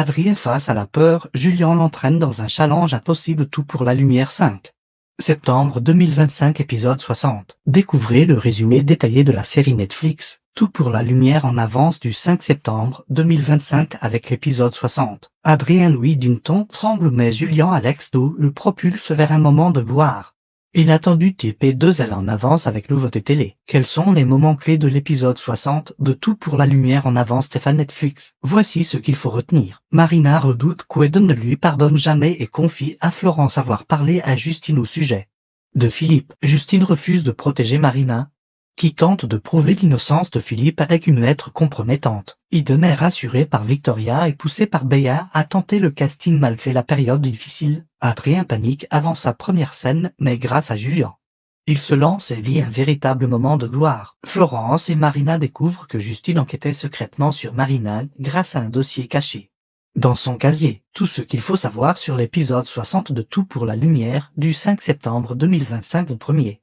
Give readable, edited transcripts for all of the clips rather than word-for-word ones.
Adrien face à la peur, Julien l'entraîne dans un challenge impossible tout pour la lumière 5. Septembre 2025 épisode 60. Découvrez le résumé détaillé de la série Netflix, Tout pour la lumière en avance du 5 septembre 2025 avec l'épisode 60. Adrien Louis Dunton tremble mais Julien Alex Do le propulse vers un moment de gloire. Inattendu TP2L en avance avec nouveauté télé. Quels sont les moments clés de l'épisode 60 de Tout pour la lumière en avance Stéphane Netflix? Voici ce qu'il faut retenir. Marina redoute qu'Eden ne lui pardonne jamais et confie à Florence avoir parlé à Justine au sujet de Philippe. Justine refuse de protéger Marina, qui tente de prouver l'innocence de Philippe avec une lettre compromettante. Eden est rassuré par Victoria et poussé par Béa à tenter le casting malgré la période difficile. Adrien panique avant sa première scène, mais grâce à Julien, il se lance et vit un véritable moment de gloire. Florence et Marina découvrent que Justine enquêtait secrètement sur Marina grâce à un dossier caché dans son casier. Tout ce qu'il faut savoir sur l'épisode 60 de Tout pour la lumière du 5 septembre 2025 le premier.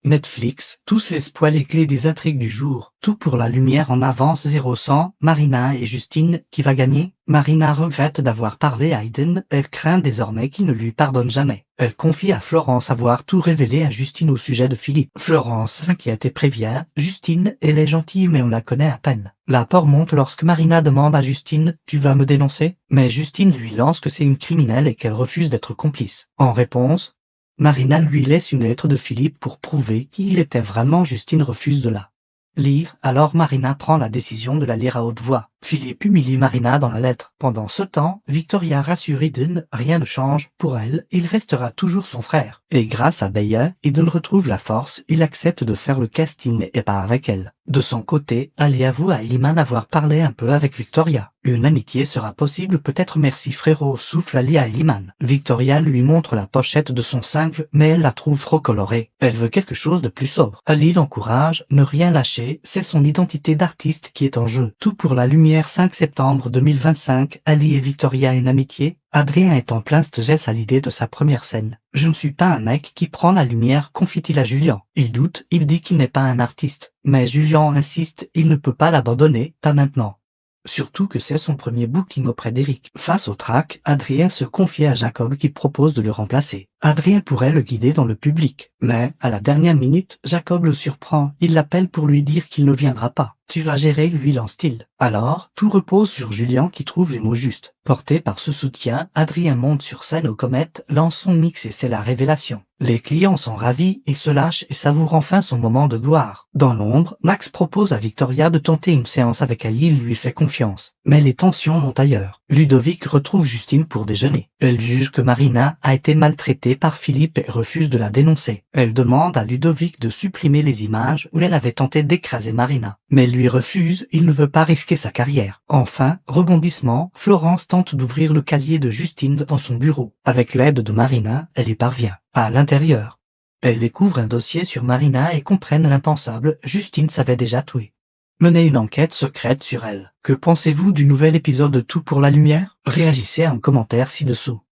Netflix, tous les spoilers clés des intrigues du jour. Tout pour la lumière en avance 0-100, Marina et Justine, qui va gagner? Marina regrette d'avoir parlé à Eden, elle craint désormais qu'il ne lui pardonne jamais. Elle confie à Florence avoir tout révélé à Justine au sujet de Philippe. Florence s'inquiète et prévient, Justine, elle est gentille mais on la connaît à peine. La peur monte lorsque Marina demande à Justine, tu vas me dénoncer? Mais Justine lui lance que c'est une criminelle et qu'elle refuse d'être complice. En réponse, Marina lui laisse une lettre de Philippe pour prouver qui il était vraiment. Justine refuse de la lire, alors Marina prend la décision de la lire à haute voix. Philippe humilie Marina dans la lettre. Pendant ce temps, Victoria rassure Eden, rien ne change, pour elle, il restera toujours son frère. Et grâce à Béa, Eden retrouve la force, il accepte de faire le casting et part avec elle. De son côté, Ali avoue à Eliman avoir parlé un peu avec Victoria. Une amitié sera possible peut-être, merci frérot, souffle Ali à Eliman. Victoria lui montre la pochette de son single, mais elle la trouve trop colorée. Elle veut quelque chose de plus sobre. Ali l'encourage, ne rien lâcher, c'est son identité d'artiste qui est en jeu. Tout pour la lumière 5 septembre 2025, Ali et Victoria une amitié. Adrien est en plein stress à l'idée de sa première scène. Je ne suis pas un mec qui prend la lumière, confie-t-il à Julien. Il doute, il dit qu'il n'est pas un artiste. Mais Julien insiste, il ne peut pas l'abandonner, pas maintenant. Surtout que c'est son premier booking auprès d'Eric. Face au trac, Adrien se confie à Jacob qui propose de le remplacer. Adrien pourrait le guider dans le public. Mais, à la dernière minute, Jacob le surprend, il l'appelle pour lui dire qu'il ne viendra pas. Tu vas gérer, lui lance-t-il. Alors, tout repose sur Julien qui trouve les mots justes. Porté par ce soutien, Adrien monte sur scène au Comète, lance son mix et c'est la révélation. Les clients sont ravis, il se lâche et savoure enfin son moment de gloire. Dans l'ombre, Max propose à Victoria de tenter une séance avec Ali, il lui fait confiance. Mais les tensions montent ailleurs. Ludovic retrouve Justine pour déjeuner. Elle juge que Marina a été maltraitée par Philippe et refuse de la dénoncer. Elle demande à Ludovic de supprimer les images où elle avait tenté d'écraser Marina. Mais lui refuse, il ne veut pas risquer sa carrière. Enfin, rebondissement, Florence tente d'ouvrir le casier de Justine dans son bureau. Avec l'aide de Marina, elle y parvient. À l'intérieur, elle découvre un dossier sur Marina et comprenne l'impensable, Justine savait déjà tout. Menez une enquête secrète sur elle. Que pensez-vous du nouvel épisode de Tout pour la lumière? Réagissez en commentaire ci-dessous.